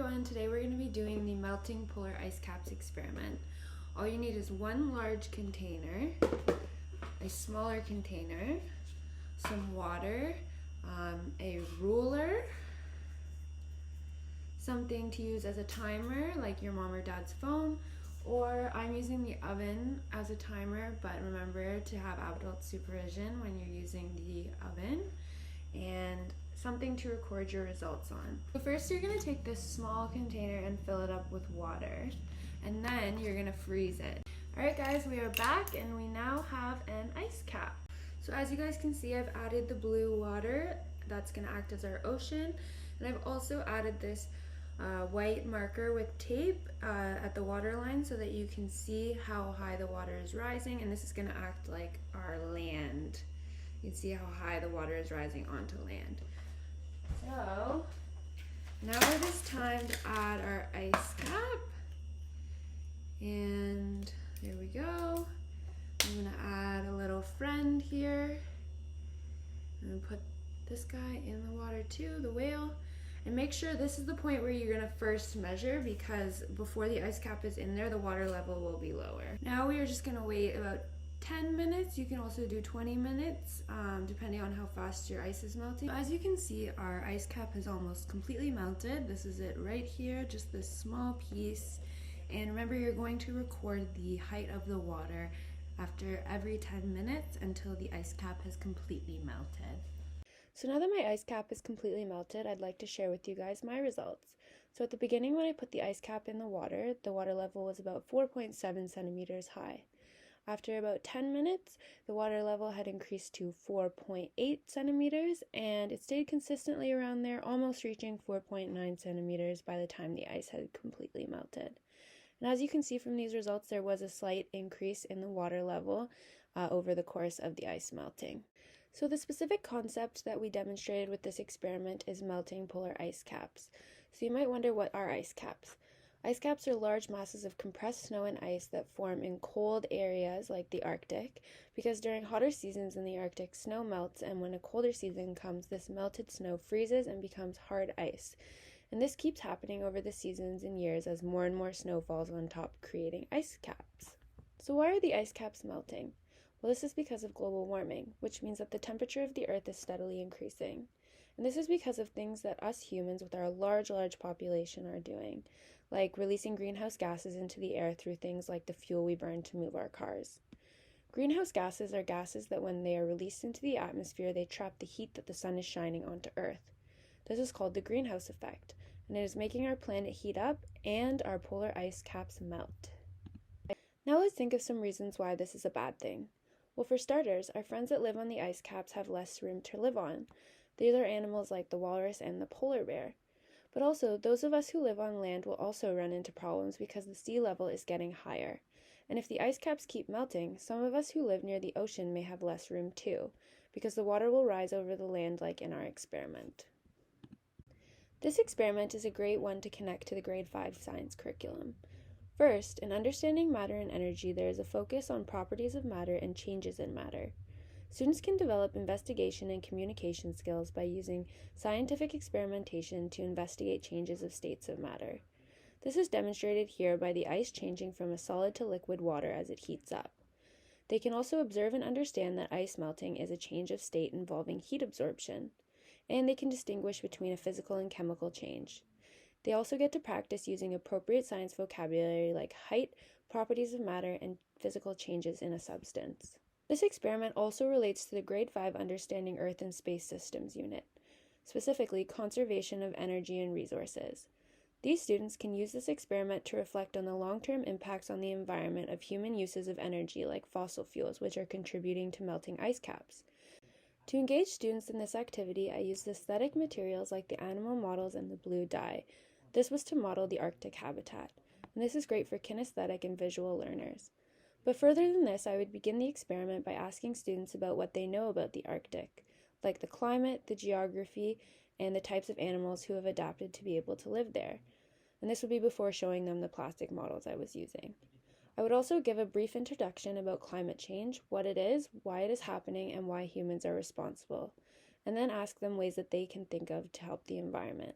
everyone, today we're going to be doing the melting polar ice caps experiment. All you need is one large container, a smaller container, some water, a ruler, something to use as a timer like your mom or dad's phone, or I'm using the oven as a timer, but remember to have adult supervision when you're using the oven, and something to record your results on. So first you're going to take this small container and fill it up with water, and then you're going to freeze it. Alright guys, we are back and we now have an ice cap. So as you guys can see, I've added the blue water that's going to act as our ocean, and I've also added this white marker with tape at the water line so that you can see how high the water is rising, and this is going to act like our land. You can see how high the water is rising onto land. So now it is time to add our ice cap, and there we go. I'm going to add a little friend here. I'm going to put this guy in the water too, the whale. And make sure this is the point where you're going to first measure, because before the ice cap is in there, the water level will be lower. Now we are just going to wait about 10 minutes. You can also do 20 minutes depending on how fast your ice is melting. As you can see, our ice cap has almost completely melted. This is it right here, just this small piece. And remember, you're going to record the height of the water after every 10 minutes until the ice cap has completely melted. So now that my ice cap is completely melted, I'd like to share with you guys my results. So at the beginning, when I put the ice cap in the water level was about 4.7 centimeters high. After about 10 minutes, the water level had increased to 4.8 centimeters, and it stayed consistently around there, almost reaching 4.9 centimeters by the time the ice had completely melted. And as you can see from these results, there was a slight increase in the water level over the course of the ice melting. So the specific concept that we demonstrated with this experiment is melting polar ice caps. So you might wonder, what are ice caps? Ice caps are large masses of compressed snow and ice that form in cold areas like the Arctic, because during hotter seasons in the Arctic, snow melts, and when a colder season comes, this melted snow freezes and becomes hard ice. And this keeps happening over the seasons and years as more and more snow falls on top, creating ice caps. So why are the ice caps melting? Well, this is because of global warming, which means that the temperature of the Earth is steadily increasing. And this is because of things that us humans with our large population are doing, like releasing greenhouse gases into the air through things like the fuel we burn to move our cars. Greenhouse gases are gases that when they are released into the atmosphere, they trap the heat that the sun is shining onto Earth. This is called the greenhouse effect, and it is making our planet heat up and our polar ice caps melt. Now let's think of some reasons why this is a bad thing. Well, for starters, our friends that live on the ice caps have less room to live on. These are animals like the walrus and the polar bear. But also, those of us who live on land will also run into problems because the sea level is getting higher. And if the ice caps keep melting, some of us who live near the ocean may have less room too, because the water will rise over the land like in our experiment. This experiment is a great one to connect to the grade 5 science curriculum. First, in understanding matter and energy, there is a focus on properties of matter and changes in matter. Students can develop investigation and communication skills by using scientific experimentation to investigate changes of states of matter. This is demonstrated here by the ice changing from a solid to liquid water as it heats up. They can also observe and understand that ice melting is a change of state involving heat absorption, and they can distinguish between a physical and chemical change. They also get to practice using appropriate science vocabulary like height, properties of matter, and physical changes in a substance. This experiment also relates to the grade 5 Understanding Earth and Space Systems unit, specifically conservation of energy and resources. These students can use this experiment to reflect on the long-term impacts on the environment of human uses of energy like fossil fuels, which are contributing to melting ice caps. To engage students in this activity, I used aesthetic materials like the animal models and the blue dye. This was to model the Arctic habitat, and this is great for kinesthetic and visual learners. But further than this, I would begin the experiment by asking students about what they know about the Arctic, like the climate, the geography, and the types of animals who have adapted to be able to live there. And this would be before showing them the plastic models I was using. I would also give a brief introduction about climate change, what it is, why it is happening, and why humans are responsible, and then ask them ways that they can think of to help the environment.